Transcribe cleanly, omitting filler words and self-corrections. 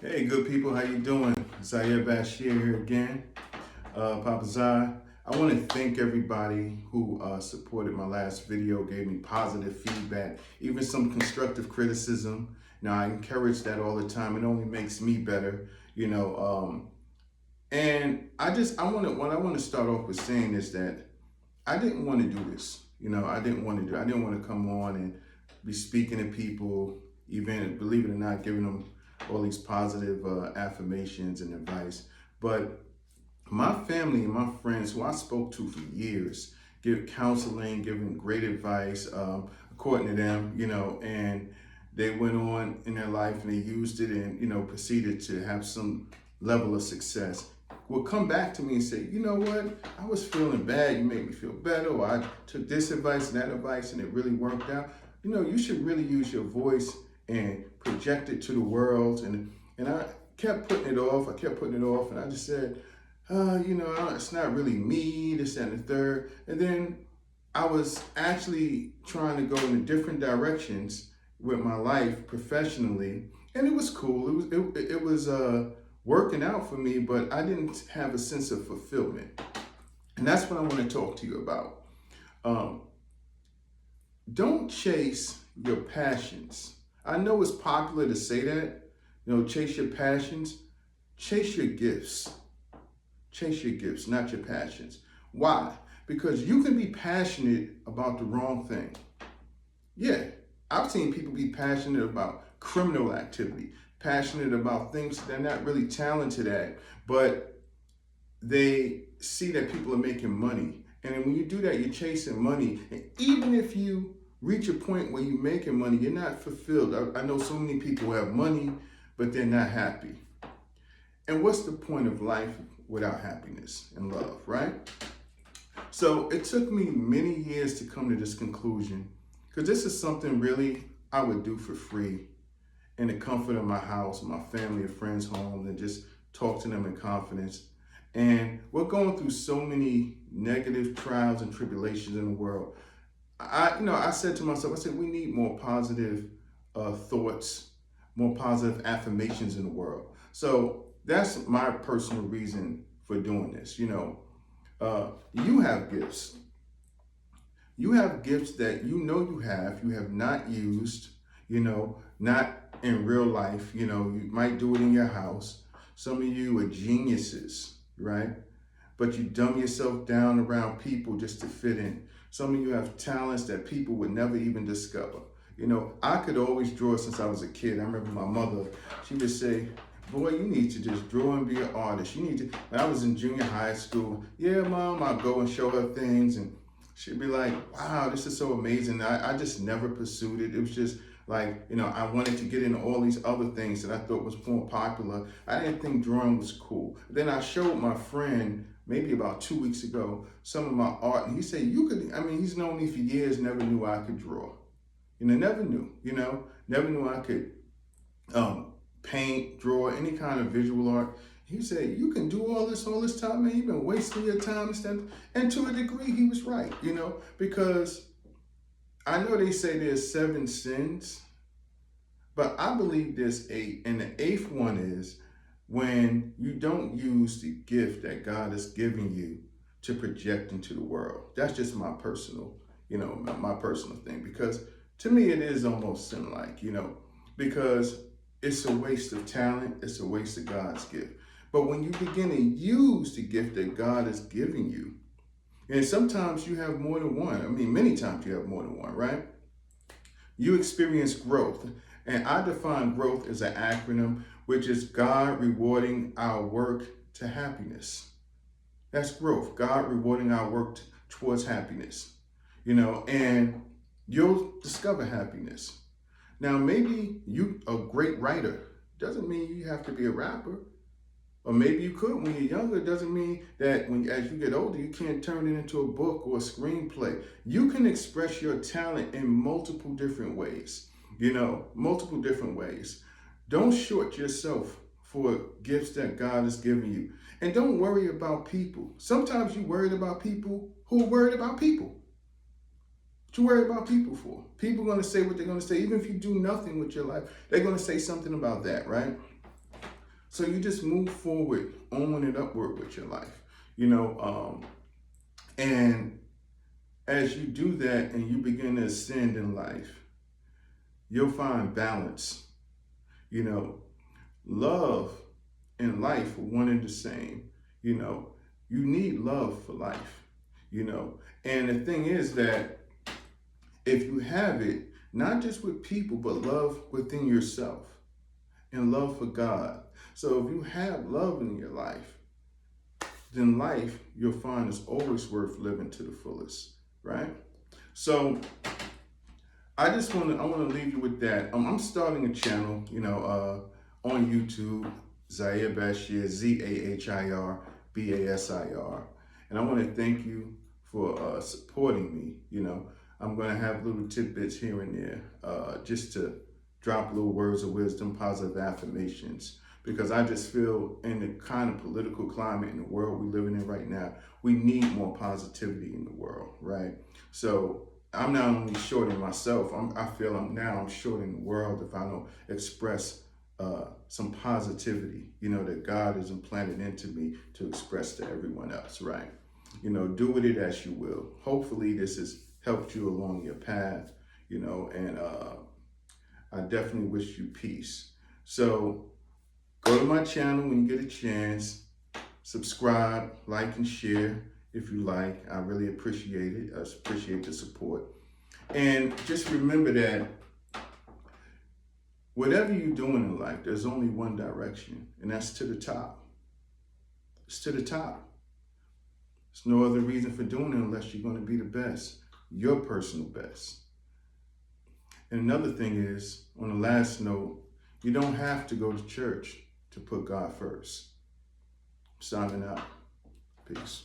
Hey, good people, how you doing? Zaire Bashir here again. Papa Zai. I want to thank everybody who supported my last video, gave me positive feedback, even some constructive criticism. Now, I encourage that all the time. It only makes me better, you know. And what I want to start off with saying is that I didn't want to do this. I didn't want to I didn't want to come on and be speaking to people, even, believe it or not, giving them all these positive affirmations and advice. But my family and my friends who I spoke to for years, give counseling, giving great advice, according to them, and they went on in their life and they used it and, proceeded to have some level of success, will come back to me and say, you know what, I was feeling bad, you made me feel better, or I took this advice and that advice and it really worked out. You should really use your voice and project it to the world. And I kept putting it off, and I just said, it's not really me, this and the third. And then I was actually trying to go in different directions with my life professionally, and it was cool. It was working out for me, but I didn't have a sense of fulfillment. And that's what I want to talk to you about. Don't chase your passions. I know it's popular to say that, chase your passions. Chase your gifts. Chase your gifts, not your passions. Why? Because you can be passionate about the wrong thing. Yeah, I've seen people be passionate about criminal activity, passionate about things they're not really talented at, but they see that people are making money. And then when you do that, you're chasing money. And even if you reach a point where you're making money, you're not fulfilled. I know so many people who have money, but they're not happy. And what's the point of life without happiness and love, right? So it took me many years to come to this conclusion, because this is something really I would do for free in the comfort of my house, my family and friends' home, and just talk to them in confidence. And we're going through so many negative trials and tribulations in the world. I said to myself, we need more positive thoughts, more positive affirmations in the world. So that's my personal reason for doing this. You have gifts. You have gifts that you have not used, not in real life. You might do it in your house. Some of you are geniuses, right? But you dumb yourself down around people just to fit in. Some of you have talents that people would never even discover. I could always draw since I was a kid. I remember my mother, she would say, boy, you need to just draw and be an artist. You need to, when I was in junior high school, yeah, Mom, I'd go and show her things and she'd be like, wow, this is so amazing. I just never pursued it. It was just like, I wanted to get into all these other things that I thought was more popular. I didn't think drawing was cool. Then I showed my friend, maybe about 2 weeks ago, some of my art, and he said, he's known me for years, never knew I could draw. Never knew, never knew I could paint, draw, any kind of visual art. He said, you can do all this time, man, you've been wasting your time and stuff. And to a degree, he was right, because I know they say there's 7 sins, but I believe there's 8. And the 8th one is when you don't use the gift that God has given you to project into the world. That's just my personal, my personal thing, because to me, it is almost sin-like, because it's a waste of talent. It's a waste of God's gift. But when you begin to use the gift that God is giving you, and sometimes you have more than one. Many times you have more than one, right? You experience growth. And I define growth as an acronym, which is God rewarding our work to happiness. That's growth. God rewarding our work towards happiness, and you'll discover happiness. Now, maybe you a great writer. Doesn't mean you have to be a rapper. Or maybe you could when you're younger. It doesn't mean that as you get older, you can't turn it into a book or a screenplay. You can express your talent in multiple different ways, multiple different ways. Don't short yourself for gifts that God has given you. And don't worry about people. Sometimes you're worried about people who are worried about people. What you worry about people for? People are going to say what they're going to say. Even if you do nothing with your life, they're going to say something about that, right? So you just move forward, on and upward with your life, you know. And as you do that and you begin to ascend in life, you'll find balance. You know, love and life are one and the same. You know, you need love for life, you know. And the thing is that if you have it, not just with people, but love within yourself and love for God. So if you have love in your life, then life you'll find is always worth living to the fullest, right? So I want to leave you with that. I'm starting a channel, you know, on YouTube, Zahir Bashir, ZAHIR BASIR, and I want to thank you for supporting me. You know, I'm going to have little tidbits here and there, just to drop little words of wisdom, positive affirmations, because I just feel in the kind of political climate in the world we're living in right now, we need more positivity in the world, right? So I'm not only shorting myself, I feel I'm shorting the world if I don't express some positivity, you know, that God has implanted into me to express to everyone else, right? You know, do with it as you will. Hopefully this has helped you along your path, you know, and I definitely wish you peace. So go to my channel when you get a chance, subscribe, like, and share if you like. I really appreciate it. I appreciate the support. And just remember that whatever you're doing in life, there's only one direction, and that's to the top. It's to the top. There's no other reason for doing it unless you're going to be the best, your personal best. And another thing is, on the last note, you don't have to go to church to put God first. Signing out. Peace.